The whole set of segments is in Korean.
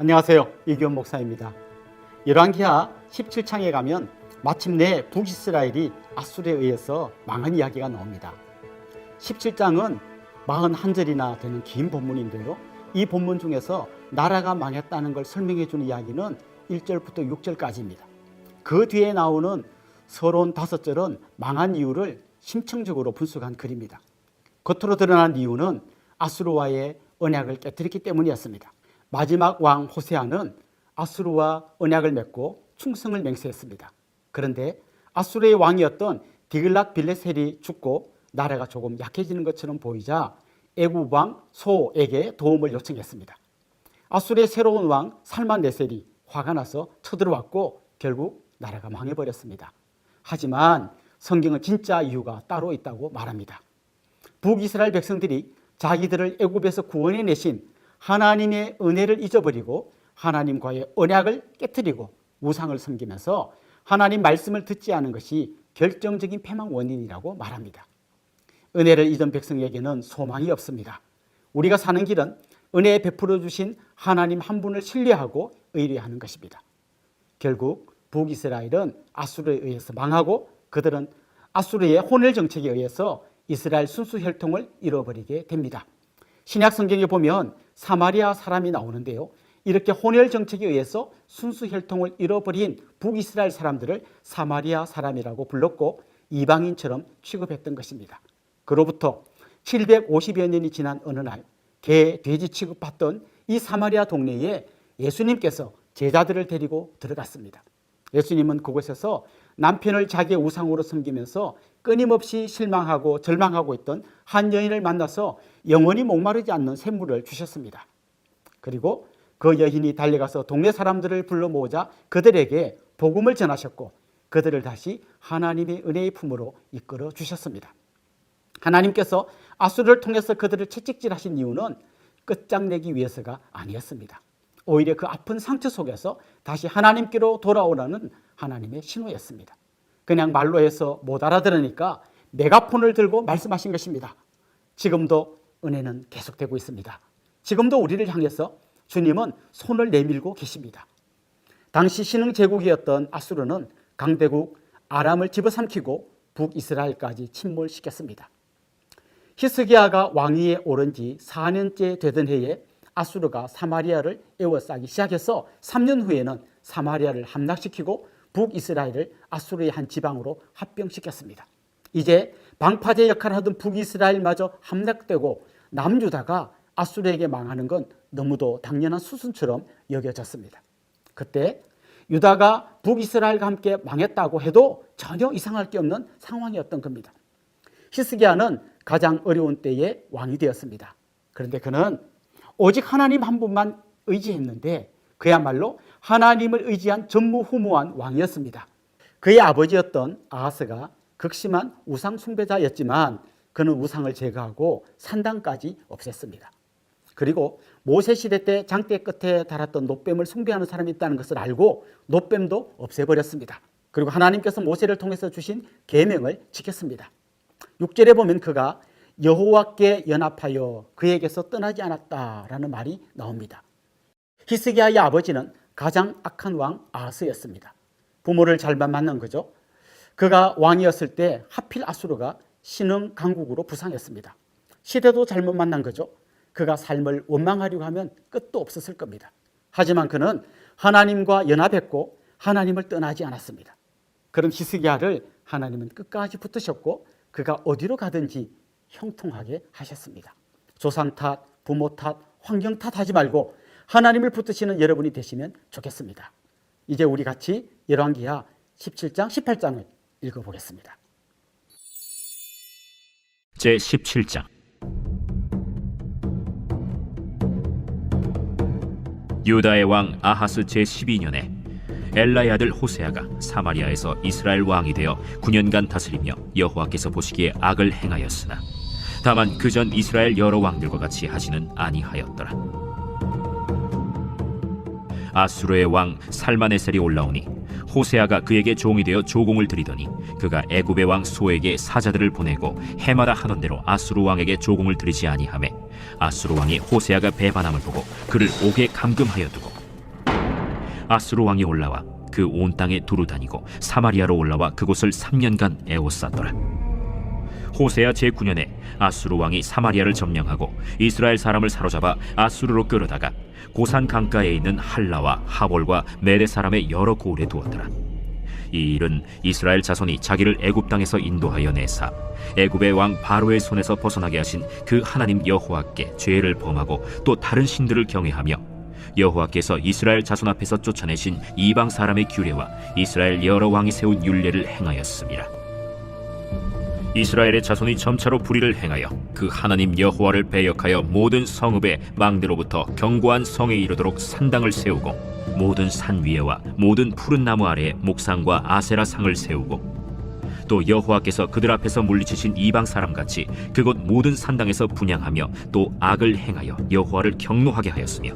안녕하세요. 이규원 목사입니다. 열왕기하 17장에 가면 마침내 북이스라엘이 아수르에 의해서 망한 이야기가 나옵니다. 17장은 41절이나 되는 긴 본문인데요. 이 본문 중에서 나라가 망했다는 걸 설명해 주는 이야기는 1절부터 6절까지입니다. 그 뒤에 나오는 서론 5절은 망한 이유를 심층적으로 분석한 글입니다. 겉으로 드러난 이유는 아수르와의 언약을 깨뜨렸기 때문이었습니다. 마지막 왕 호세아는 아수르와 언약을 맺고 충성을 맹세했습니다. 그런데 아수르의 왕이었던 디글랏 빌레셀이 죽고 나라가 조금 약해지는 것처럼 보이자 애굽 왕 소에게 도움을 요청했습니다. 아수르의 새로운 왕 살만네셀이 화가 나서 쳐들어왔고 결국 나라가 망해버렸습니다. 하지만 성경은 진짜 이유가 따로 있다고 말합니다. 북이스라엘 백성들이 자기들을 애굽에서 구원해내신 하나님의 은혜를 잊어버리고 하나님과의 언약을 깨뜨리고 우상을 섬기면서 하나님 말씀을 듣지 않은 것이 결정적인 패망 원인이라고 말합니다. 은혜를 잊은 백성에게는 소망이 없습니다. 우리가 사는 길은 은혜에 베풀어 주신 하나님 한 분을 신뢰하고 의뢰하는 것입니다. 결국 북이스라엘은 아수르에 의해서 망하고 그들은 아수르의 혼혈 정책에 의해서 이스라엘 순수 혈통을 잃어버리게 됩니다. 신약 성경에 보면 사마리아 사람이 나오는데요. 이렇게 혼혈 정책에 의해서 순수 혈통을 잃어버린 북이스라엘 사람들을 사마리아 사람이라고 불렀고 이방인처럼 취급했던 것입니다. 그로부터 750여 년이 지난 어느 날 개, 돼지 취급받던 이 사마리아 동네에 예수님께서 제자들을 데리고 들어갔습니다. 예수님은 그곳에서 남편을 자기의 우상으로 섬기면서 끊임없이 실망하고 절망하고 있던 한 여인을 만나서 영원히 목마르지 않는 샘물을 주셨습니다. 그리고 그 여인이 달려가서 동네 사람들을 불러 모으자 그들에게 복음을 전하셨고 그들을 다시 하나님의 은혜의 품으로 이끌어 주셨습니다. 하나님께서 아수르를 통해서 그들을 채찍질하신 이유는 끝장내기 위해서가 아니었습니다. 오히려 그 아픈 상처 속에서 다시 하나님께로 돌아오라는 하나님의 신호였습니다. 그냥 말로 해서 못 알아들으니까 메가폰을 들고 말씀하신 것입니다. 지금도 은혜는 계속되고 있습니다. 지금도 우리를 향해서 주님은 손을 내밀고 계십니다. 당시 신흥 제국이었던 아수르는 강대국 아람을 집어삼키고 북이스라엘까지 침몰시켰습니다. 히스기야가 왕위에 오른 지 4년째 되던 해에 아수르가 사마리아를 에워싸기 시작해서 3년 후에는 사마리아를 함락시키고 북이스라엘을 아수르의 한 지방으로 합병시켰습니다. 이제 방파제 역할을 하던 북이스라엘마저 함락되고 남유다가 아수르에게 망하는 건 너무도 당연한 수순처럼 여겨졌습니다. 그때 유다가 북이스라엘과 함께 망했다고 해도 전혀 이상할 게 없는 상황이었던 겁니다. 히스기야는 가장 어려운 때에 왕이 되었습니다. 그런데 그는 오직 하나님 한 분만 의지했는데 그야말로 하나님을 의지한 전무후무한 왕이었습니다. 그의 아버지였던 아하스가 극심한 우상 숭배자였지만 그는 우상을 제거하고 산당까지 없앴습니다. 그리고 모세 시대 때 장대 끝에 달았던 놋뱀을 숭배하는 사람이 있다는 것을 알고 놋뱀도 없애버렸습니다. 그리고 하나님께서 모세를 통해서 주신 계명을 지켰습니다. 6절에 보면 그가 여호와께 연합하여 그에게서 떠나지 않았다라는 말이 나옵니다. 히스기야의 아버지는 가장 악한 왕 아하스였습니다. 부모를 잘만 만난 거죠. 그가 왕이었을 때 하필 아수르가 신흥 강국으로 부상했습니다. 시대도 잘못 만난 거죠. 그가 삶을 원망하려고 하면 끝도 없었을 겁니다. 하지만 그는 하나님과 연합했고 하나님을 떠나지 않았습니다. 그런 히스기야를 하나님은 끝까지 붙드셨고 그가 어디로 가든지 형통하게 하셨습니다. 조상 탓, 부모 탓, 환경 탓하지 말고 하나님을 붙드시는 여러분이 되시면 좋겠습니다. 이제 우리 같이 열왕기하 17장, 18장을 읽어보겠습니다. 제17장 유다의 왕 아하스 제12년에 엘라의 아들 호세아가 사마리아에서 이스라엘 왕이 되어 9년간 다스리며 여호와께서 보시기에 악을 행하였으나 다만 그전 이스라엘 여러 왕들과 같이 하지는 아니하였더라. 아수르의 왕 살마네셀이 올라오니 호세아가 그에게 종이 되어 조공을 드리더니 그가 애굽의 왕 소에게 사자들을 보내고 해마다 하던 대로 아수르 왕에게 조공을 드리지 아니하매 아수르 왕이 호세아가 배반함을 보고 그를 옥에 감금하여 두고 아수르 왕이 올라와 그 온 땅에 두루 다니고 사마리아로 올라와 그곳을 3년간 에워쌌더라. 호세아 제9년에 아수르 왕이 사마리아를 점령하고 이스라엘 사람을 사로잡아 아수르로 끌어다가 고산 강가에 있는 할라와 하볼과 메대 사람의 여러 고을에 두었더라. 이 일은 이스라엘 자손이 자기를 애굽 땅에서 인도하여 내사 애굽의 왕 바로의 손에서 벗어나게 하신 그 하나님 여호와께 죄를 범하고 또 다른 신들을 경외하며 여호와께서 이스라엘 자손 앞에서 쫓아내신 이방 사람의 규례와 이스라엘 여러 왕이 세운 율례를 행하였음이라. 이스라엘의 자손이 점차로 불의를 행하여 그 하나님 여호와를 배역하여 모든 성읍의 망대로부터 견고한 성에 이르도록 산당을 세우고 모든 산 위에와 모든 푸른 나무 아래에 목상과 아세라 상을 세우고 또 여호와께서 그들 앞에서 물리치신 이방 사람같이 그곳 모든 산당에서 분향하며 또 악을 행하여 여호와를 경노하게 하였으며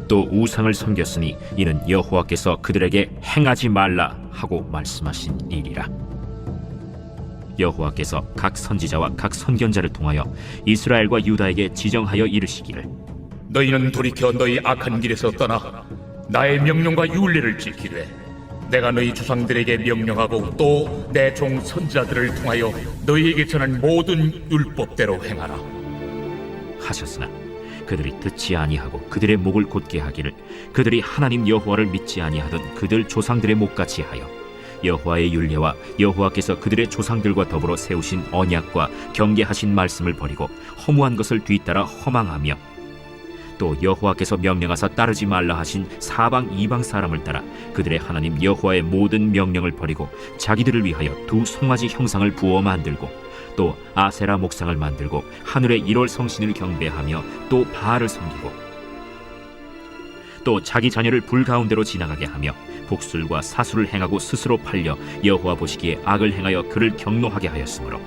또 우상을 섬겼으니 이는 여호와께서 그들에게 행하지 말라 하고 말씀하신 일이라. 여호와께서 각 선지자와 각 선견자를 통하여 이스라엘과 유다에게 지정하여 이르시기를 너희는 돌이켜 너희 악한 길에서 떠나 나의 명령과 율례를 지키되 내가 너희 조상들에게 명령하고 또 내 종 선지자들을 통하여 너희에게 전한 모든 율법대로 행하라 하셨으나 그들이 듣지 아니하고 그들의 목을 곧게 하기를 그들이 하나님 여호와를 믿지 아니하던 그들 조상들의 목같이 하여 여호와의 율례와 여호와께서 그들의 조상들과 더불어 세우신 언약과 경계하신 말씀을 버리고 허무한 것을 뒤따라 허망하며 또 여호와께서 명령하사 따르지 말라 하신 사방 이방 사람을 따라 그들의 하나님 여호와의 모든 명령을 버리고 자기들을 위하여 두 송아지 형상을 부어 만들고 또 아세라 목상을 만들고 하늘의 1월 성신을 경배하며 또 바알을 섬기고 또 자기 자녀를 불 가운데로 지나가게 하며 복술과 사술을 행하고 스스로 팔려 여호와 보시기에 악을 행하여 그를 경노하게 하였으므로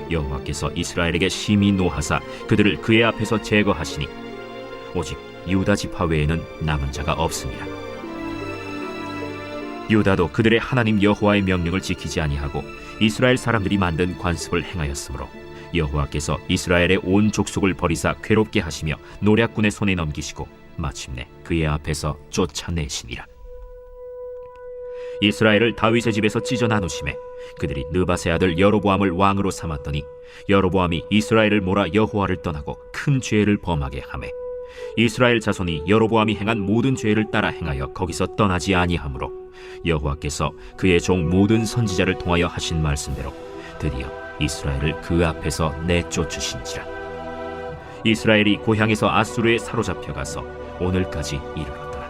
여호와께서 이스라엘에게 심히 노하사 그들을 그의 앞에서 제거하시니 오직 유다 지파 외에는 남은 자가 없습니다. 유다도 그들의 하나님 여호와의 명령을 지키지 아니하고 이스라엘 사람들이 만든 관습을 행하였으므로 여호와께서 이스라엘의 온 족속을 버리사 괴롭게 하시며 노략군의 손에 넘기시고 마침내 그의 앞에서 쫓아내시니라. 이스라엘을 다윗의 집에서 찢어 나누심에 그들이 느바세 아들 여로보암을 왕으로 삼았더니 여로보암이 이스라엘을 몰아 여호와를 떠나고 큰 죄를 범하게 하매 이스라엘 자손이 여로보암이 행한 모든 죄를 따라 행하여 거기서 떠나지 아니하므로 여호와께서 그의 종 모든 선지자를 통하여 하신 말씀대로 드디어 이스라엘을 그 앞에서 내쫓으신지라. 이스라엘이 고향에서 아수르에 사로잡혀가서 오늘까지 이르렀더라.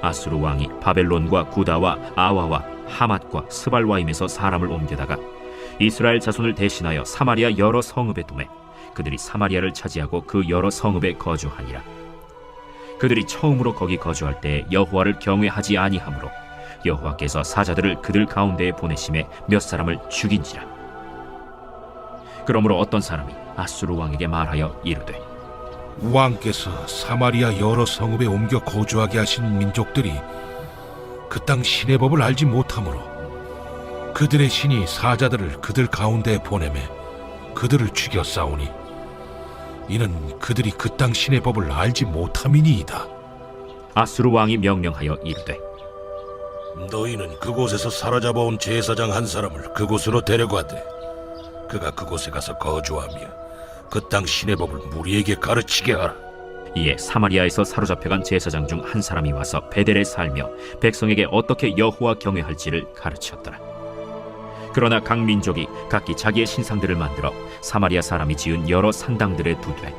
아수르 왕이 바벨론과 구다와 아와와 하맛과 스발와임에서 사람을 옮겨다가 이스라엘 자손을 대신하여 사마리아 여러 성읍에 두매 그들이 사마리아를 차지하고 그 여러 성읍에 거주하니라. 그들이 처음으로 거기 거주할 때 여호와를 경외하지 아니하므로 여호와께서 사자들을 그들 가운데에 보내심에 몇 사람을 죽인지라. 그러므로 어떤 사람이 아수르 왕에게 말하여 이르되 왕께서 사마리아 여러 성읍에 옮겨 거주하게 하신 민족들이 그 땅 신의 법을 알지 못하므로 그들의 신이 사자들을 그들 가운데에 보내매 그들을 죽여 싸우니 이는 그들이 그 땅 신의 법을 알지 못함이니이다. 아수르 왕이 명령하여 이르되 너희는 그곳에서 사로잡아온 제사장 한 사람을 그곳으로 데려가되 그가 그곳에 가서 거주하며 그 땅 신의 법을 무리에게 가르치게 하라. 이에 사마리아에서 사로잡혀간 제사장 중 한 사람이 와서 베델에 살며 백성에게 어떻게 여호와 경외할지를 가르쳤더라. 그러나 각 민족이 각기 자기의 신상들을 만들어 사마리아 사람이 지은 여러 산당들에 두되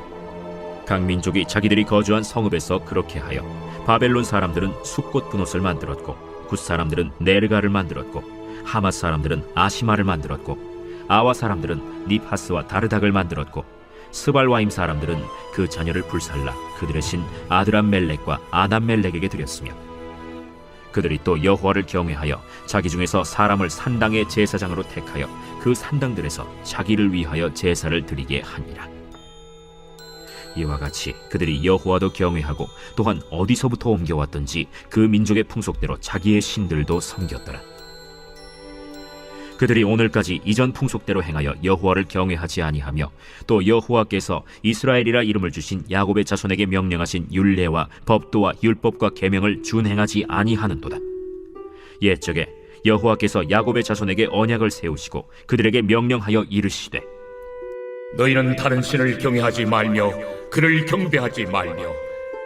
각 민족이 자기들이 거주한 성읍에서 그렇게 하여 바벨론 사람들은 숫꽃 분옷을 만들었고 굿 사람들은 네르가를 만들었고 하맛 사람들은 아시마를 만들었고 아와 사람들은 니파스와 다르닥을 만들었고 스발와임 사람들은 그 자녀를 불살라 그들의 신 아드람멜렉과 아담멜렉에게 드렸으며 그들이 또 여호와를 경외하여 자기 중에서 사람을 산당의 제사장으로 택하여 그 산당들에서 자기를 위하여 제사를 드리게 하니라. 이와 같이 그들이 여호와도 경외하고 또한 어디서부터 옮겨왔던지 그 민족의 풍속대로 자기의 신들도 섬겼더라. 그들이 오늘까지 이전 풍속대로 행하여 여호와를 경외하지 아니하며 또 여호와께서 이스라엘이라 이름을 주신 야곱의 자손에게 명령하신 율례와 법도와 율법과 계명을 준행하지 아니하는도다. 옛적에 여호와께서 야곱의 자손에게 언약을 세우시고 그들에게 명령하여 이르시되 너희는 다른 신을 경외하지 말며 그를 경배하지 말며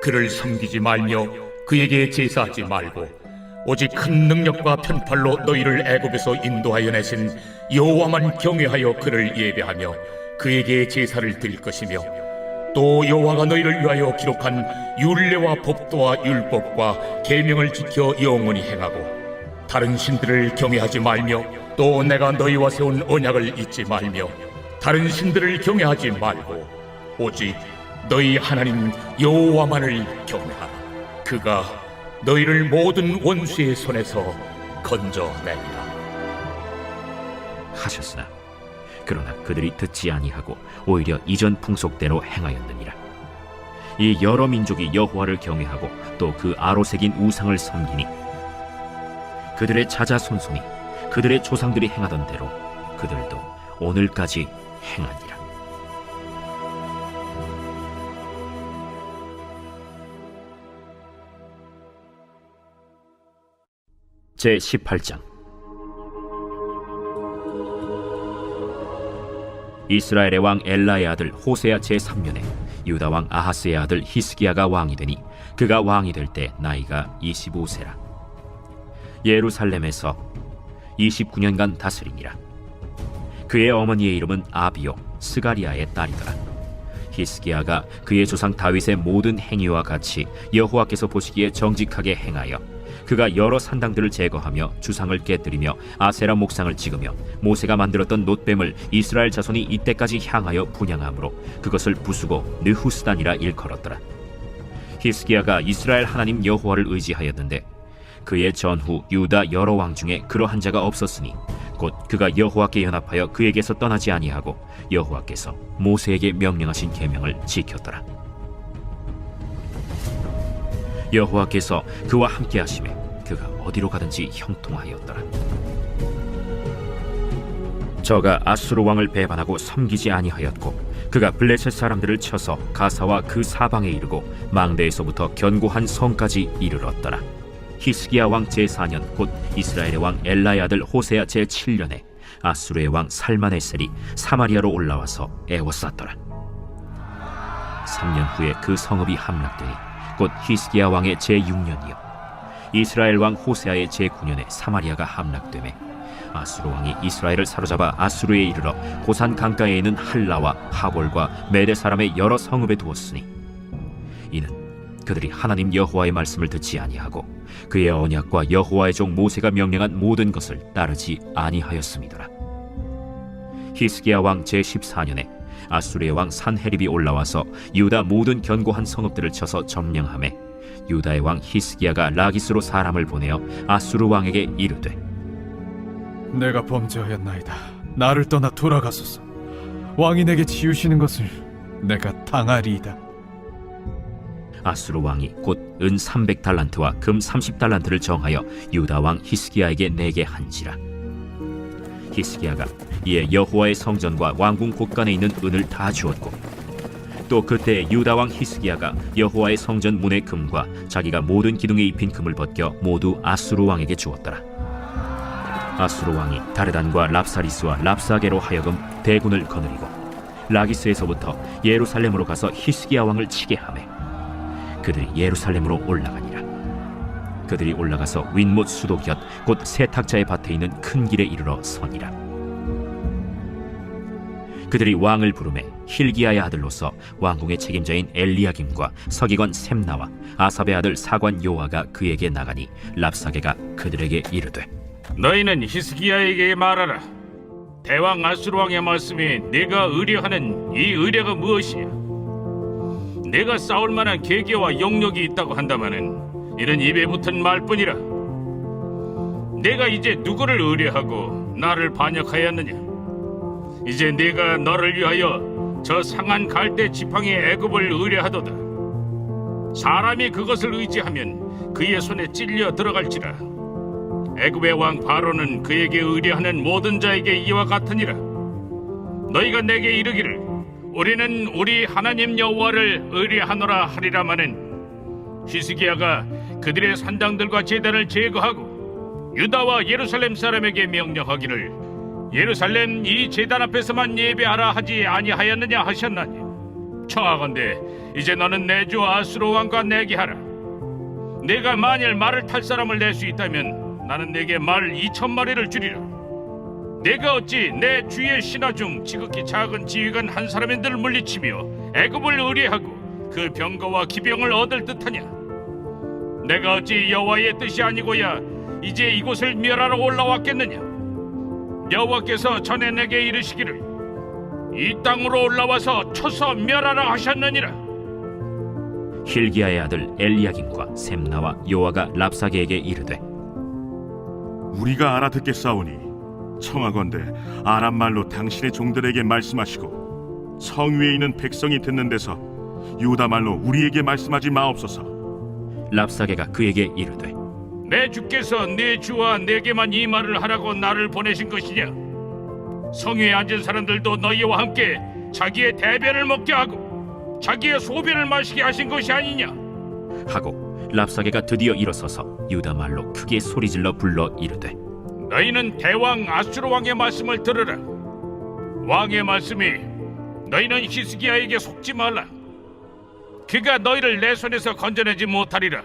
그를 섬기지 말며 그에게 제사하지 말고 오직 큰 능력과 편팔로 너희를 애굽에서 인도하여 내신 여호와만 경외하여 그를 예배하며 그에게 제사를 드릴 것이며 또 여호와가 너희를 위하여 기록한 율례와 법도와 율법과 계명을 지켜 영원히 행하고 다른 신들을 경외하지 말며 또 내가 너희와 세운 언약을 잊지 말며 다른 신들을 경외하지 말고 오직 너희 하나님 여호와만을 경외하라. 그가 너희를 모든 원수의 손에서 건져내리라 하셨으나 그러나 그들이 듣지 아니하고 오히려 이전 풍속대로 행하였느니라. 이 여러 민족이 여호와를 경외하고 또 그 아로 새긴 우상을 섬기니 그들의 자자손손이 그들의 조상들이 행하던 대로 그들도 오늘까지 행하니라. 제18장. 이스라엘의 왕 엘라의 아들 호세아 제3년에 유다 왕 아하스의 아들 히스기야가 왕이 되니 그가 왕이 될 때 나이가 25세라. 예루살렘에서 29년간 다스리니라. 그의 어머니의 이름은 아비요 스가리아의 딸이더라. 히스기야가 그의 조상 다윗의 모든 행위와 같이 여호와께서 보시기에 정직하게 행하여 그가 여러 산당들을 제거하며 주상을 깨뜨리며 아세라 목상을 찍으며 모세가 만들었던 놋뱀을 이스라엘 자손이 이때까지 향하여 분향함으로 그것을 부수고 느후스단이라 일컬었더라. 히스기야가 이스라엘 하나님 여호와를 의지하였는데 그의 전후 유다 여러 왕 중에 그러한 자가 없었으니 곧 그가 여호와께 연합하여 그에게서 떠나지 아니하고 여호와께서 모세에게 명령하신 계명을 지켰더라. 여호와께서 그와 함께 하심에 그가 어디로 가든지 형통하였더라. 저가 아수르 왕을 배반하고 섬기지 아니하였고 그가 블레셋 사람들을 쳐서 가사와 그 사방에 이르고 망대에서부터 견고한 성까지 이르렀더라. 히스기야 왕 제4년 곧 이스라엘의 왕 엘라의 아들 호세아 제7년에 아수르의 왕 살마네셀이 사마리아로 올라와서 애워쌌더라. 3년 후에 그 성읍이 함락되니 곧 히스기야 왕의 제6년이요 이스라엘 왕 호세아의 제9년에 사마리아가 함락되매 아수르 왕이 이스라엘을 사로잡아 아수르에 이르러 고산 강가에 있는 할라와 하볼과 메대 사람의 여러 성읍에 두었으니 이는 그들이 하나님 여호와의 말씀을 듣지 아니하고 그의 언약과 여호와의 종 모세가 명령한 모든 것을 따르지 아니하였음이더라. 히스기야 왕 제14년에 아수르의 왕 산헤립이 올라와서 유다 모든 견고한 성읍들을 쳐서 점령하매 유다의 왕 히스기야가 라기스로 사람을 보내어 아수르 왕에게 이르되 내가 범죄하였나이다. 나를 떠나 돌아가소서. 왕이 내게 지우시는 것을 내가 당하리이다. 아수르 왕이 곧 은 300달란트와 금 30달란트를 정하여 유다 왕 히스기야에게 내게 한지라. 히스기야가 이에 여호와의 성전과 왕궁 곳간에 있는 은을 다 주었고 또 그때 유다 왕 히스기야가 여호와의 성전 문의 금과 자기가 모든 기둥에 입힌 금을 벗겨 모두 아수르 왕에게 주었더라. 아수르 왕이 다르단과 랍사리스와 랍사게로 하여금 대군을 거느리고 라기스에서부터 예루살렘으로 가서 히스기야 왕을 치게 하매 그들이 예루살렘으로 올라가니라. 그들이 올라가서 윗못 수도 곁 곧 세탁자의 밭에 있는 큰 길에 이르러 서니라. 그들이 왕을 부르매 힐기야의 아들로서 왕궁의 책임자인 엘리야김과 서기관 셈나와 아삽의 아들 사관 요아가 그에게 나가니 랍사게가 그들에게 이르되 너희는 히스기야에게 말하라. 대왕 아수르 왕의 말씀이 네가 의뢰하는 이 의뢰가 무엇이냐? 내가 싸울 만한 계기와 영역이 있다고 한다마는 이는 입에 붙은 말뿐이라. 내가 이제 누구를 의뢰하고 나를 반역하였느냐? 이제 네가 너를 위하여 저 상한 갈대 지팡이의 애굽을 의뢰하도다. 사람이 그것을 의지하면 그의 손에 찔려 들어갈지라. 애굽의 왕 바로는 그에게 의뢰하는 모든 자에게 이와 같으니라. 너희가 내게 이르기를 우리는 우리 하나님 여호와를 의뢰하노라 하리라마는 히스기야가 그들의 산당들과 제단을 제거하고 유다와 예루살렘 사람에게 명령하기를 예루살렘 이 제단 앞에서만 예배하라 하지 아니하였느냐 하셨나니 청하건대 이제 너는 내 주 아수르 왕과 내게 하라. 내가 만일 말을 탈 사람을 낼 수 있다면 나는 내게 말 2,000마리를 주리라. 내가 어찌 내 주의 신하 중 지극히 작은 지휘관 한 사람인들을 물리치며 애굽을 의뢰하고 그 병거와 기병을 얻을 듯하냐? 내가 어찌 여호와의 뜻이 아니고야 이제 이곳을 멸하러 올라왔겠느냐? 여호와께서 전에 내게 이르시기를 이 땅으로 올라와서 쳐서 멸하라 하셨느니라. 힐기야의 아들 엘리야김과 셈나와 요아가 랍사게에게 이르되 우리가 알아듣겠사오니 청하건대 아람 말로 당신의 종들에게 말씀하시고 성 위에 있는 백성이 듣는 데서 유다 말로 우리에게 말씀하지 마옵소서. 랍사게가 그에게 이르되 내 주께서 내 주와 내게만 이 말을 하라고 나를 보내신 것이냐? 성위에 앉은 사람들도 너희와 함께 자기의 대변을 먹게 하고 자기의 소변을 마시게 하신 것이 아니냐? 하고 랍사게가 드디어 일어서서 유다 말로 크게 소리질러 불러 이르되 너희는 대왕 아수르 왕의 말씀을 들으라. 왕의 말씀이 너희는 히스기야에게 속지 말라. 그가 너희를 내 손에서 건져내지 못하리라.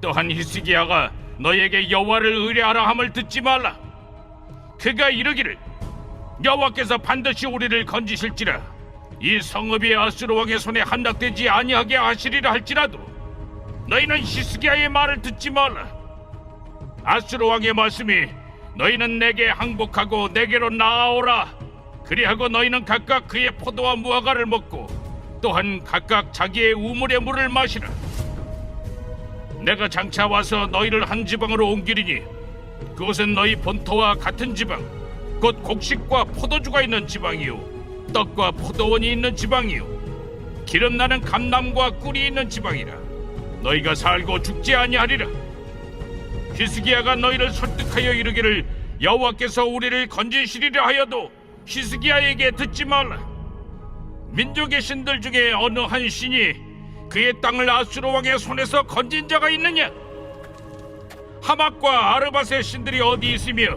또한 히스기야가 너희에게 여호와를 의뢰하라 함을 듣지 말라. 그가 이르기를 여호와께서 반드시 우리를 건지실지라 이 성읍이 아수르 왕의 손에 함락되지 아니하게 하시리라 할지라도 너희는 히스기야의 말을 듣지 말라. 아수르 왕의 말씀이 너희는 내게 항복하고 내게로 나아오라. 그리하고 너희는 각각 그의 포도와 무화과를 먹고 또한 각각 자기의 우물의 물을 마시라. 내가 장차 와서 너희를 한 지방으로 옮기리니 그곳은 너희 본토와 같은 지방 곧 곡식과 포도주가 있는 지방이요 떡과 포도원이 있는 지방이요 기름나는 감람과 꿀이 있는 지방이라. 너희가 살고 죽지 아니하리라. 히스기야가 너희를 설득하여 이르기를 여호와께서 우리를 건지시리라 하여도 히스기야에게 듣지 말라. 민족의 신들 중에 어느 한 신이 그의 땅을 아수르 왕의 손에서 건진 자가 있느냐? 하맛과 아르밧의 신들이 어디 있으며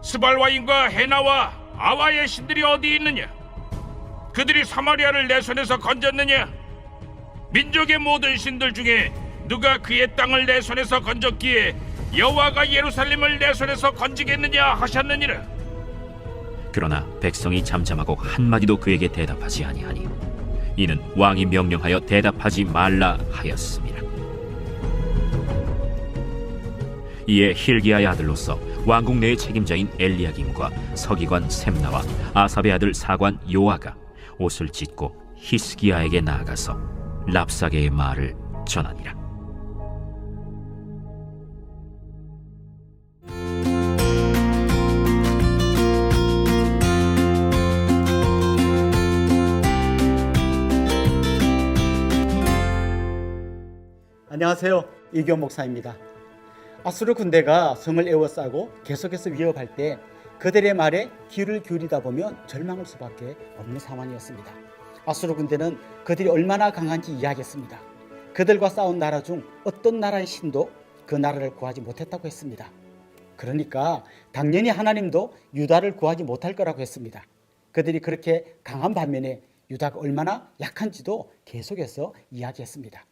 스발와임과 헤나와 아와의 신들이 어디 있느냐? 그들이 사마리아를 내 손에서 건졌느냐? 민족의 모든 신들 중에 누가 그의 땅을 내 손에서 건졌기에 여호와가 예루살렘을 내 손에서 건지겠느냐 하셨느니라. 그러나 백성이 잠잠하고 한마디도 그에게 대답하지 아니하니 이는 왕이 명령하여 대답하지 말라 하였습니다. 이에 힐기야의 아들로서 왕궁 내의 책임자인 엘리야김과 서기관 셈나와 아삽의 아들 사관 요아가 옷을 찢고 히스기야에게 나아가서 랍사게의 말을 전하니라. 안녕하세요. 이규원 목사입니다. 아수르 군대가 성을 에워싸고 계속해서 위협할 때 그들의 말에 귀를 기울이다 보면 절망할 수밖에 없는 상황이었습니다. 아수르 군대는 그들이 얼마나 강한지 이야기했습니다. 그들과 싸운 나라 중 어떤 나라의 신도 그 나라를 구하지 못했다고 했습니다. 그러니까 당연히 하나님도 유다를 구하지 못할 거라고 했습니다. 그들이 그렇게 강한 반면에 유다가 얼마나 약한지도 계속해서 이야기했습니다.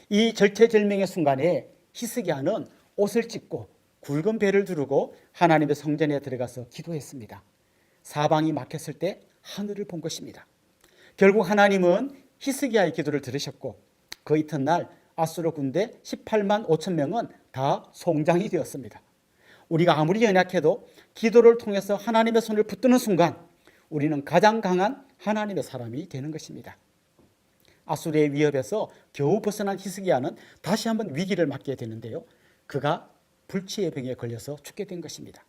이 절체절명의 순간에 히스기야는 옷을 찢고 굵은 배를 두르고 하나님의 성전에 들어가서 기도했습니다. 사방이 막혔을 때 하늘을 본 것입니다. 결국 하나님은 히스기야의 기도를 들으셨고 그 이튿날 아수르 군대 18만 5천 명은 다 송장이 되었습니다. 우리가 아무리 연약해도 기도를 통해서 하나님의 손을 붙드는 순간 우리는 가장 강한 하나님의 사람이 되는 것입니다. 아수르의 위협에서 겨우 벗어난 히스기야는 다시 한번 위기를 맞게 되는데요. 그가 불치의 병에 걸려서 죽게 된 것입니다.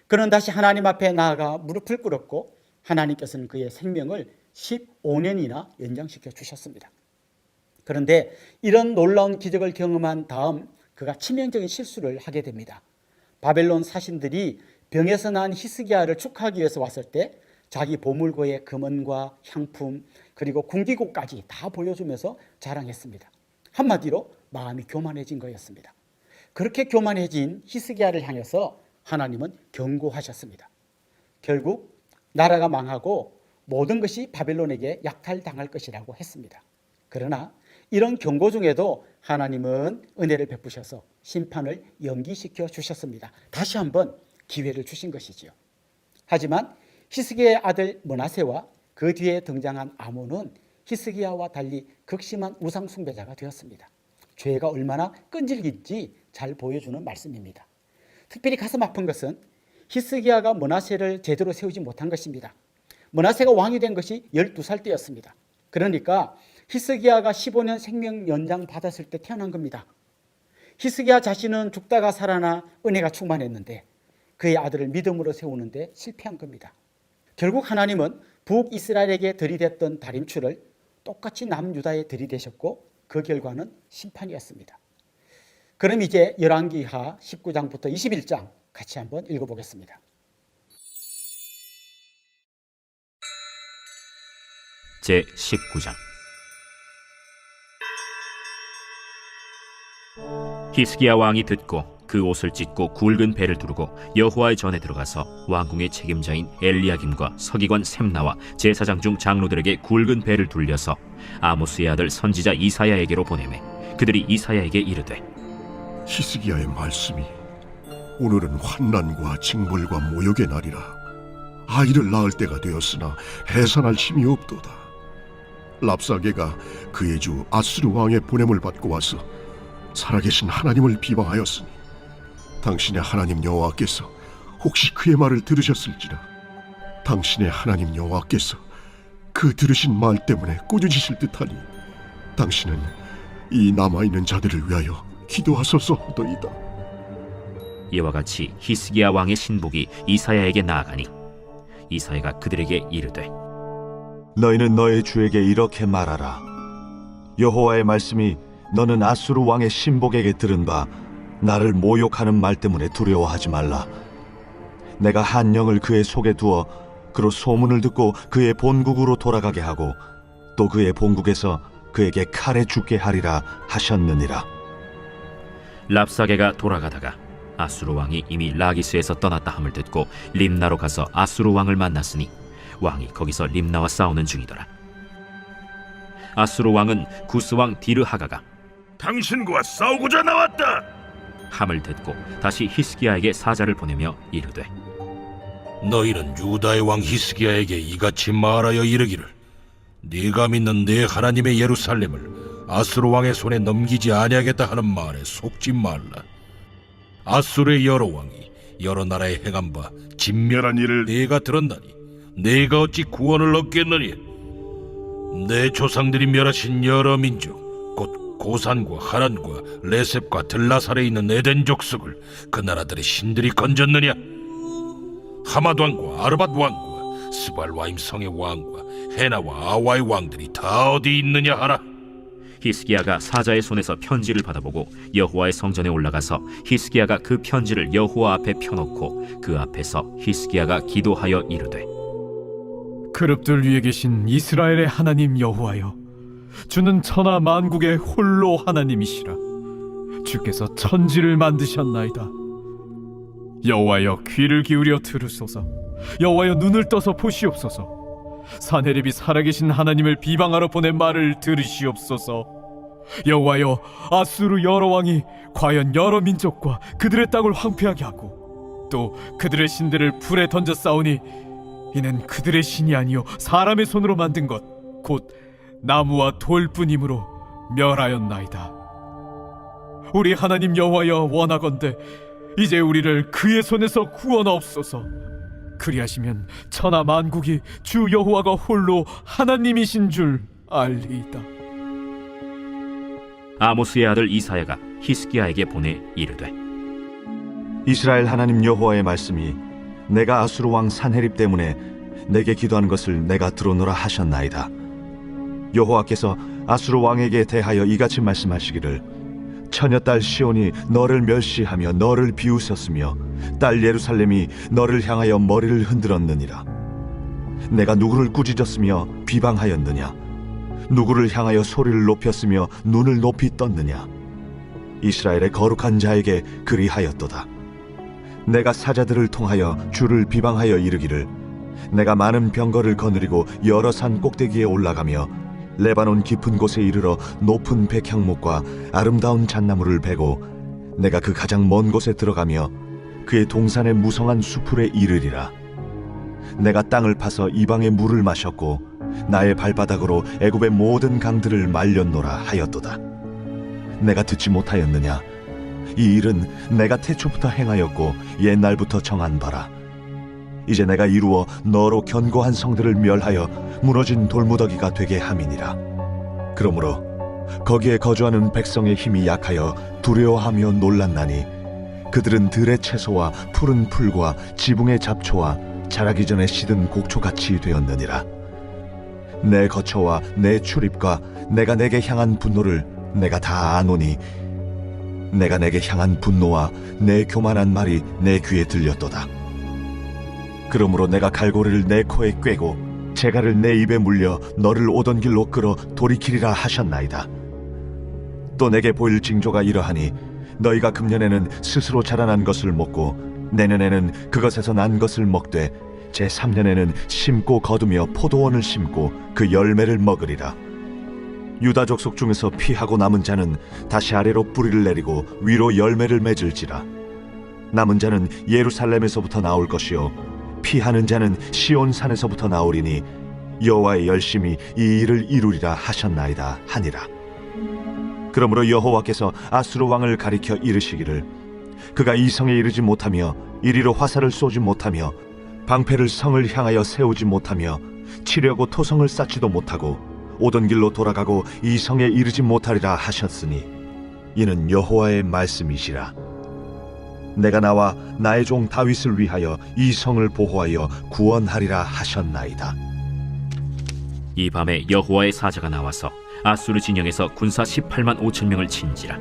그는 다시 하나님 앞에 나아가 무릎을 꿇었고 하나님께서는 그의 생명을 15년이나 연장시켜 주셨습니다. 그런데 이런 놀라운 기적을 경험한 다음 그가 치명적인 실수를 하게 됩니다. 바벨론 사신들이 병에서 난 히스기야를 축하하기 위해서 왔을 때 자기 보물고의 금은과 향품 그리고 군기고까지 다 보여주면서 자랑했습니다. 한마디로 마음이 교만해진 거였습니다. 그렇게 교만해진 히스기야를 향해서 하나님은 경고하셨습니다. 결국 나라가 망하고 모든 것이 바벨론에게 약탈당할 것이라고 했습니다. 그러나 이런 경고 중에도 하나님은 은혜를 베푸셔서 심판을 연기시켜 주셨습니다. 다시 한번 기회를 주신 것이지요. 하지만 히스기야의 아들 므낫세와 그 뒤에 등장한 아몬은 히스기야와 달리 극심한 우상 숭배자가 되었습니다. 죄가 얼마나 끈질긴지 잘 보여주는 말씀입니다. 특별히 가슴 아픈 것은 히스기야가 므낫세를 제대로 세우지 못한 것입니다. 므낫세가 왕이 된 것이 12살 때였습니다. 그러니까 히스기야가 15년 생명 연장 받았을 때 태어난 겁니다. 히스기야 자신은 죽다가 살아나 은혜가 충만했는데 그의 아들을 믿음으로 세우는데 실패한 겁니다. 결국 하나님은 북이스라엘에게 들이댔던 다림추를 똑같이 남유다에 들이대셨고 그 결과는 심판이었습니다. 그럼 이제 열왕기하 19장부터 21장 같이 한번 읽어보겠습니다. 제19장. 히스기야 왕이 듣고 그 옷을 찢고 굵은 배를 두르고 여호와의 전에 들어가서 왕궁의 책임자인 엘리야김과 서기관 셈나와 제사장 중 장로들에게 굵은 배를 둘려서 아모스의 아들 선지자 이사야에게로 보내매 그들이 이사야에게 이르되 히스기야의 말씀이 오늘은 환난과 징벌과 모욕의 날이라 아이를 낳을 때가 되었으나 해산할 힘이 없도다. 랍사게가 그의 주 아수르 왕의 보냄을 받고 와서 살아계신 하나님을 비방하였으니 당신의 하나님 여호와께서 혹시 그의 말을 들으셨을지라. 당신의 하나님 여호와께서 그 들으신 말 때문에 꾸짖으실 듯하니 당신은 이 남아있는 자들을 위하여 기도하소서 하더이다. 이와 같이 히스기야 왕의 신복이 이사야에게 나아가니 이사야가 그들에게 이르되 너희는 너희 주에게 이렇게 말하라. 여호와의 말씀이 너는 아수르 왕의 신복에게 들은 바 나를 모욕하는 말 때문에 두려워하지 말라. 내가 한 영을 그의 속에 두어 그로 소문을 듣고 그의 본국으로 돌아가게 하고 또 그의 본국에서 그에게 칼에 죽게 하리라 하셨느니라. 랍사게가 돌아가다가 아수르 왕이 이미 라기스에서 떠났다 함을 듣고 림나로 가서 아수르 왕을 만났으니 왕이 거기서 림나와 싸우는 중이더라. 아수르 왕은 구스 왕 디르하가가 당신과 싸우고자 나왔다. 함을 듣고 다시 히스기야에게 사자를 보내며 이르되 너희는 유다의 왕 히스기야에게 이같이 말하여 이르기를 네가 믿는 네 하나님의 예루살렘을 아수르 왕의 손에 넘기지 아니하겠다 하는 말에 속지 말라. 아수르의 여러 왕이 여러 나라에 행한 바 진멸한 일을 네가 들었나니 네가 어찌 구원을 얻겠느냐. 내 조상들이 멸하신 여러 민족 곧 고산과 하란과 레셉과 들라살에 있는 에덴 족속을 그 나라들의 신들이 건졌느냐. 하맛 왕과 아르밧 왕과 스발와임 성의 왕과 헤나와 아와의 왕들이 다 어디 있느냐 하라. 히스기야가 사자의 손에서 편지를 받아보고 여호와의 성전에 올라가서 히스기야가 그 편지를 여호와 앞에 펴놓고 그 앞에서 히스기야가 기도하여 이르되 그룹들 위에 계신 이스라엘의 하나님 여호와여, 주는 천하 만국의 홀로 하나님이시라. 주께서 천지를 만드셨나이다. 여호와여, 귀를 기울여 들으소서. 여호와여, 눈을 떠서 보시옵소서. 사네립이 살아계신 하나님을 비방하러 보낸 말을 들으시옵소서. 여호와여, 아수르 여러 왕이 과연 여러 민족과 그들의 땅을 황폐하게 하고 또 그들의 신들을 불에 던져 싸우니 이는 그들의 신이 아니요 사람의 손으로 만든 것 곧 나무와 돌뿐이므로 멸하였나이다. 우리 하나님 여호와여, 원하건대 이제 우리를 그의 손에서 구원하옵소서. 그리하시면 천하 만국이 주 여호와가 홀로 하나님이신 줄 알리이다. 아모스의 아들 이사야가 히스기야에게 보내 이르되 이스라엘 하나님 여호와의 말씀이 내가 아수르 왕 산헤립 때문에 내게 기도한 것을 내가 들었노라 하셨나이다. 여호와께서 아수르 왕에게 대하여 이같이 말씀하시기를 처녀딸 시온이 너를 멸시하며 너를 비웃었으며 딸 예루살렘이 너를 향하여 머리를 흔들었느니라. 내가 누구를 꾸짖었으며 비방하였느냐? 누구를 향하여 소리를 높였으며 눈을 높이 떴느냐? 이스라엘의 거룩한 자에게 그리하였도다. 내가 사자들을 통하여 주를 비방하여 이르기를, 내가 많은 병거를 거느리고 여러 산 꼭대기에 올라가며 레바논 깊은 곳에 이르러 높은 백향목과 아름다운 잣나무를 베고 내가 그 가장 먼 곳에 들어가며 그의 동산의 무성한 수풀에 이르리라. 내가 땅을 파서 이방의 물을 마셨고 나의 발바닥으로 애굽의 모든 강들을 말렸노라 하였도다. 내가 듣지 못하였느냐? 이 일은 내가 태초부터 행하였고 옛날부터 정한 바라. 이제 내가 이루어 너로 견고한 성들을 멸하여 무너진 돌무더기가 되게 함이니라. 그러므로 거기에 거주하는 백성의 힘이 약하여 두려워하며 놀랐나니 그들은 들의 채소와 푸른 풀과 지붕의 잡초와 자라기 전에 시든 곡초같이 되었느니라. 내 거처와 내 출입과 내가 내게 향한 분노를 내가 다 아노니 내가 내게 향한 분노와 내 교만한 말이 내 귀에 들렸도다. 그러므로 내가 갈고리를 내 코에 꿰고 재갈을 내 입에 물려 너를 오던 길로 끌어 돌이키리라 하셨나이다. 또 내게 보일 징조가 이러하니 너희가 금년에는 스스로 자라난 것을 먹고 내년에는 그것에서 난 것을 먹되 제3년에는 심고 거두며 포도원을 심고 그 열매를 먹으리라. 유다 족속 중에서 피하고 남은 자는 다시 아래로 뿌리를 내리고 위로 열매를 맺을지라. 남은 자는 예루살렘에서부터 나올 것이요 피하는 자는 시온 산에서부터 나오리니 여호와의 열심이 이 일을 이루리라 하셨나이다 하니라. 그러므로 여호와께서 아수르 왕을 가리켜 이르시기를, 그가 이 성에 이르지 못하며 이리로 화살을 쏘지 못하며 방패를 성을 향하여 세우지 못하며 치려고 토성을 쌓지도 못하고 오던 길로 돌아가고 이 성에 이르지 못하리라 하셨으니 이는 여호와의 말씀이시라. 내가 나와 나의 종 다윗을 위하여 이 성을 보호하여 구원하리라 하셨나이다. 이 밤에 여호와의 사자가 나와서 아수르 진영에서 군사 18만 5천 명을 친지라.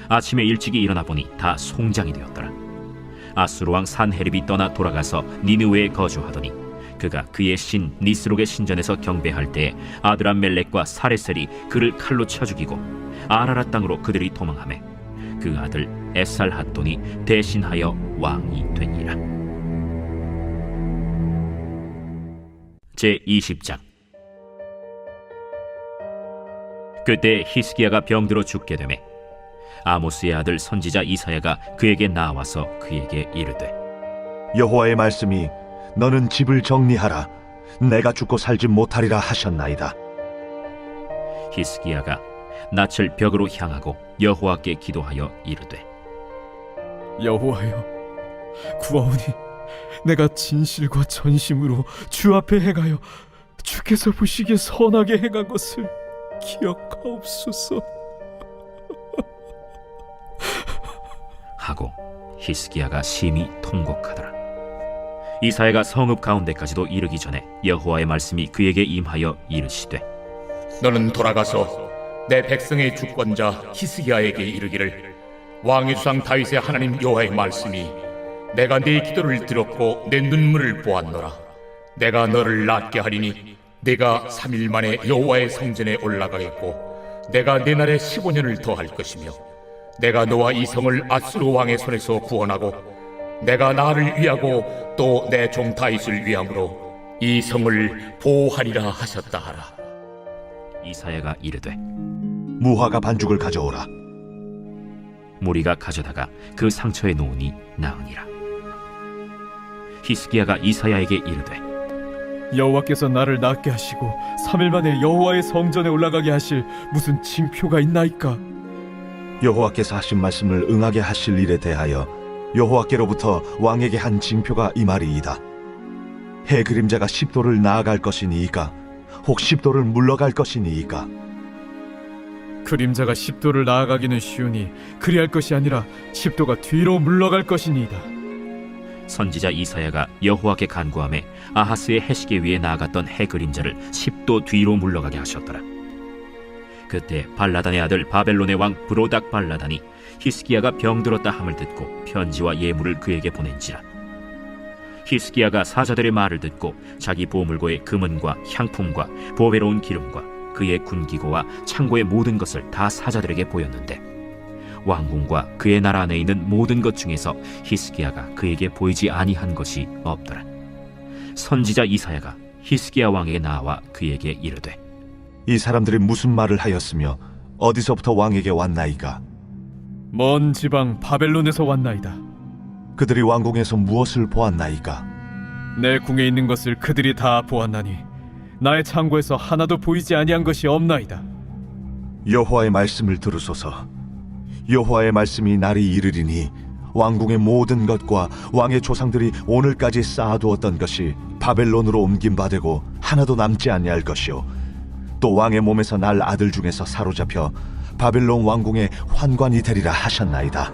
아침에 일찍이 일어나 보니 다 송장이 되었더라. 아수르 왕 산헤립이 떠나 돌아가서 니느웨에 거주하더니 그가 그의 신 니스록의 신전에서 경배할 때에 아드람멜렉과 사레셀이 그를 칼로 쳐 죽이고 아라라 땅으로 그들이 도망하매 그 아들 에살핫돈이 대신하여 왕이 되니라. 제20장. 그때 히스기야가 병들어 죽게 되매 아모스의 아들 선지자 이사야가 그에게 나와서 그에게 이르되, 여호와의 말씀이 너는 집을 정리하라. 내가 죽고 살지 못하리라 하셨나이다. 히스기야가 낯을 벽으로 향하고 여호와께 기도하여 이르되, 여호와여, 구하오니 내가 진실과 전심으로 주 앞에 행하여 주께서 보시기에 선하게 행한 것을 기억하옵소서. 하고 히스기야가 심히 통곡하더라. 이사야가 성읍 가운데까지도 이르기 전에 여호와의 말씀이 그에게 임하여 이르시되, 너는 돌아가서 내 백성의 주권자 히스기야에게 이르기를, 왕의 주상 다윗의 하나님 여호와의 말씀이 내가 네 기도를 들었고 내 눈물을 보았노라. 내가 너를 낫게 하리니 네가 3일 만에 여호와의 성전에 올라가겠고 내가 내 날에 15년을 더할 것이며 내가 너와 이 성을 아수르 왕의 손에서 구원하고 내가 나를 위하고 또 내 종 다윗을 위함으로 이 성을 보호하리라 하셨다 하라. 이사야가 이르되, 무화과 반죽을 가져오라. 무리가 가져다가 그 상처에 놓으니 나으니라. 히스기야가 이사야에게 이르되, 여호와께서 나를 낫게 하시고 3일 만에 여호와의 성전에 올라가게 하실 무슨 징표가 있나이까? 여호와께서 하신 말씀을 응하게 하실 일에 대하여 여호와께로부터 왕에게 한 징표가 이 말이이다. 해 그림자가 10도를 나아갈 것이니이까? 혹 10도를 물러갈 것이니이까? 그림자가 10도를 나아가기는 쉬우니 그리할 것이 아니라 10도가 뒤로 물러갈 것이니이다. 선지자 이사야가 여호와께 간구하매 아하스의 해시계 위에 나아갔던 해 그림자를 10도 뒤로 물러가게 하셨더라. 그때 발라단의 아들 바벨론의 왕 브로닥 발라단이 히스기야가 병들었다 함을 듣고 편지와 예물을 그에게 보낸지라. 히스기야가 사자들의 말을 듣고 자기 보물고의 금은과 향품과 보배로운 기름과 그의 군기고와 창고의 모든 것을 다 사자들에게 보였는데 왕궁과 그의 나라 안에 있는 모든 것 중에서 히스기야가 그에게 보이지 아니한 것이 없더라. 선지자 이사야가 히스기야 왕에게 나와 그에게 이르되 이 사람들이 무슨 말을 하였으며 어디서부터 왕에게 왔나이까? 먼 지방 바벨론에서 왔나이다. 그들이 왕궁에서 무엇을 보았나이까? 내 궁에 있는 것을 그들이 다 보았나니 나의 창고에서 하나도 보이지 아니한 것이 없나이다. 여호와의 말씀을 들으소서. 여호와의 말씀이 날이 이르리니 왕궁의 모든 것과 왕의 조상들이 오늘까지 쌓아두었던 것이 바벨론으로 옮김바되고 하나도 남지 아니할 것이요 또 왕의 몸에서 날 아들 중에서 사로잡혀 바벨론 왕궁의 환관이 되리라 하셨나이다.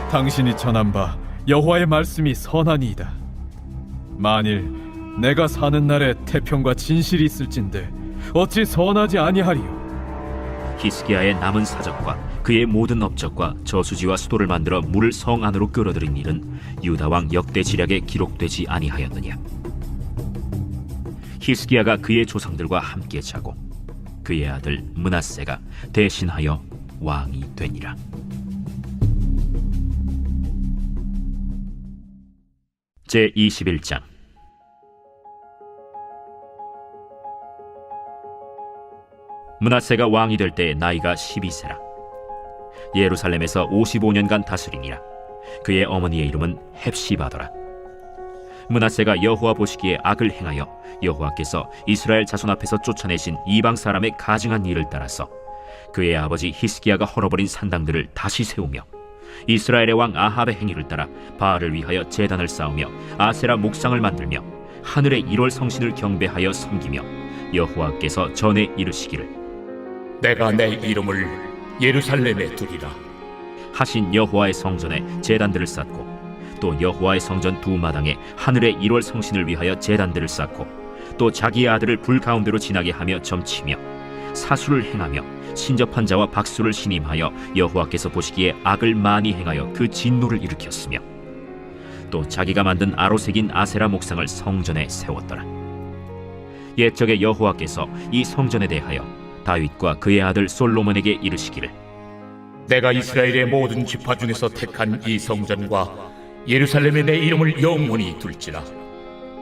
당신이 전한 바 여호와의 말씀이 선하니이다. 만일 내가 사는 날에 태평과 진실이 있을진데 어찌 선하지 아니하리요. 히스기야의 남은 사적과 그의 모든 업적과 저수지와 수도를 만들어 물을 성 안으로 끌어들인 일은 유다 왕 역대 지략에 기록되지 아니하였느냐. 히스기야가 그의 조상들과 함께 자고 그의 아들 므낫세가 대신하여 왕이 되니라. 제 21장. 므낫세가 왕이 될 때 나이가 12세라. 예루살렘에서 55년간 다스리니라. 그의 어머니의 이름은 헵시바더라. 므낫세가 여호와 보시기에 악을 행하여 여호와께서 이스라엘 자손 앞에서 쫓아내신 이방 사람의 가증한 일을 따라서 그의 아버지 히스기야가 헐어버린 산당들을 다시 세우며 이스라엘의 왕 아합의 행위를 따라 바알을 위하여 제단을 쌓으며 아세라 목상을 만들며 하늘의 1월 성신을 경배하여 섬기며 여호와께서 전에 이르시기를 내가 내 이름을 예루살렘에 두리라 하신 여호와의 성전에 제단들을 쌓고 또 여호와의 성전 두 마당에 하늘의 1월 성신을 위하여 제단들을 쌓고 또 자기의 아들을 불 가운데로 지나게 하며 점치며 사수를 행하며 신접한 자와 박수를 신임하여 여호와께서 보시기에 악을 많이 행하여 그 진노를 일으켰으며 또 자기가 만든 아로색인 아세라 목상을 성전에 세웠더라. 옛적에 여호와께서 이 성전에 대하여 다윗과 그의 아들 솔로몬에게 이르시기를 내가 이스라엘의 모든 지파 중에서 택한 이 성전과 예루살렘에 내 이름을 영원히 둘지라.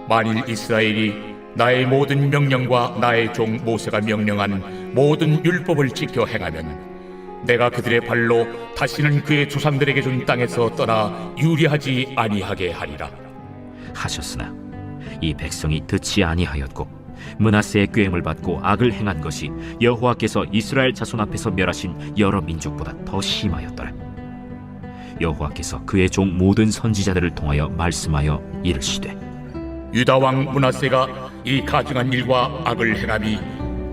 만일 이스라엘이 나의 모든 명령과 나의 종 모세가 명령한 모든 율법을 지켜 행하면 내가 그들의 발로 다시는 그의 조상들에게 준 땅에서 떠나 유리하지 아니하게 하리라 하셨으나 이 백성이 듣지 아니하였고 므낫세의 꾀임을 받고 악을 행한 것이 여호와께서 이스라엘 자손 앞에서 멸하신 여러 민족보다 더 심하였더라. 여호와께서 그의 종 모든 선지자들을 통하여 말씀하여 이르시되 유다 왕 므낫세가 이 가증한 일과 악을 행함이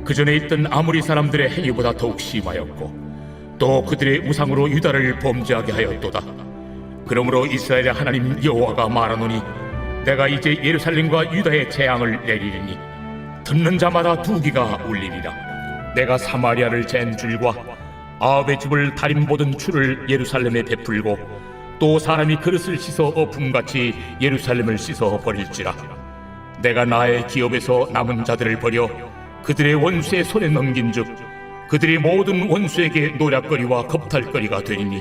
그 전에 있던 아모리 사람들의 행위보다 더욱 심하였고 또 그들의 우상으로 유다를 범죄하게 하였도다. 그러므로 이스라엘의 하나님 여호와가 말하노니 내가 이제 예루살렘과 유다의 재앙을 내리리니 듣는 자마다 두기가 울리리라. 내가 사마리아를 잰 줄과 아합의 집을 다림 보던 줄을 예루살렘에 베풀고 또 사람이 그릇을 씻어 어품같이 예루살렘을 씻어 버릴지라. 내가 나의 기업에서 남은 자들을 버려 그들의 원수의 손에 넘긴즉 그들이 모든 원수에게 노략거리와 겁탈거리가 되리니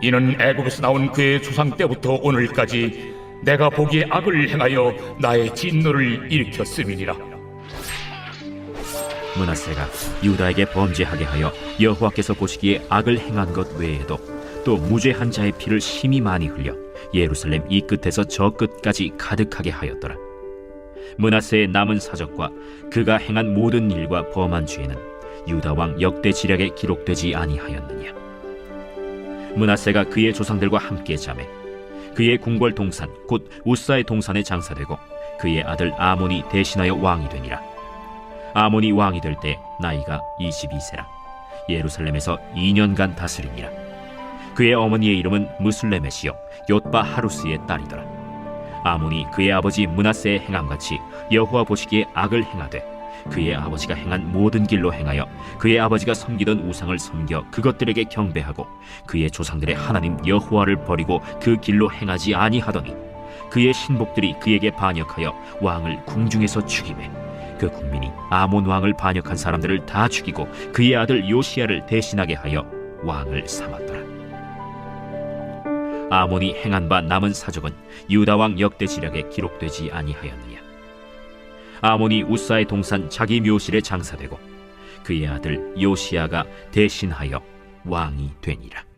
이는 애굽에서 나온 그의 조상 때부터 오늘까지 내가 보기에 악을 행하여 나의 진노를 일으켰음이니라. 므낫세가 유다에게 범죄하게 하여 여호와께서 보시기에 악을 행한 것 외에도 또 무죄한 자의 피를 심히 많이 흘려 예루살렘 이 끝에서 저 끝까지 가득하게 하였더라. 므낫세의 남은 사적과 그가 행한 모든 일과 범한 죄는 유다 왕 역대 지략에 기록되지 아니하였느냐. 므낫세가 그의 조상들과 함께 자매 그의 궁궐 동산 곧 우사의 동산에 장사되고 그의 아들 아몬이 대신하여 왕이 되니라. 아몬이 왕이 될 때 나이가 22세라. 예루살렘에서 2년간 다스리니라. 그의 어머니의 이름은 무슬레메시요 옅바 하루스의 딸이더라. 아몬이 그의 아버지 므낫세의 행함같이 여호와 보시기에 악을 행하되 그의 아버지가 행한 모든 길로 행하여 그의 아버지가 섬기던 우상을 섬겨 그것들에게 경배하고 그의 조상들의 하나님 여호와를 버리고 그 길로 행하지 아니하더니 그의 신복들이 그에게 반역하여 왕을 궁중에서 죽이매 그 국민이 아몬 왕을 반역한 사람들을 다 죽이고 그의 아들 요시야를 대신하게 하여 왕을 삼았더라. 아몬이 행한 바 남은 사적은 유다 왕 역대지략에 기록되지 아니하였느냐. 아몬이 우사의 동산 자기 묘실에 장사되고 그의 아들 요시야가 대신하여 왕이 되니라.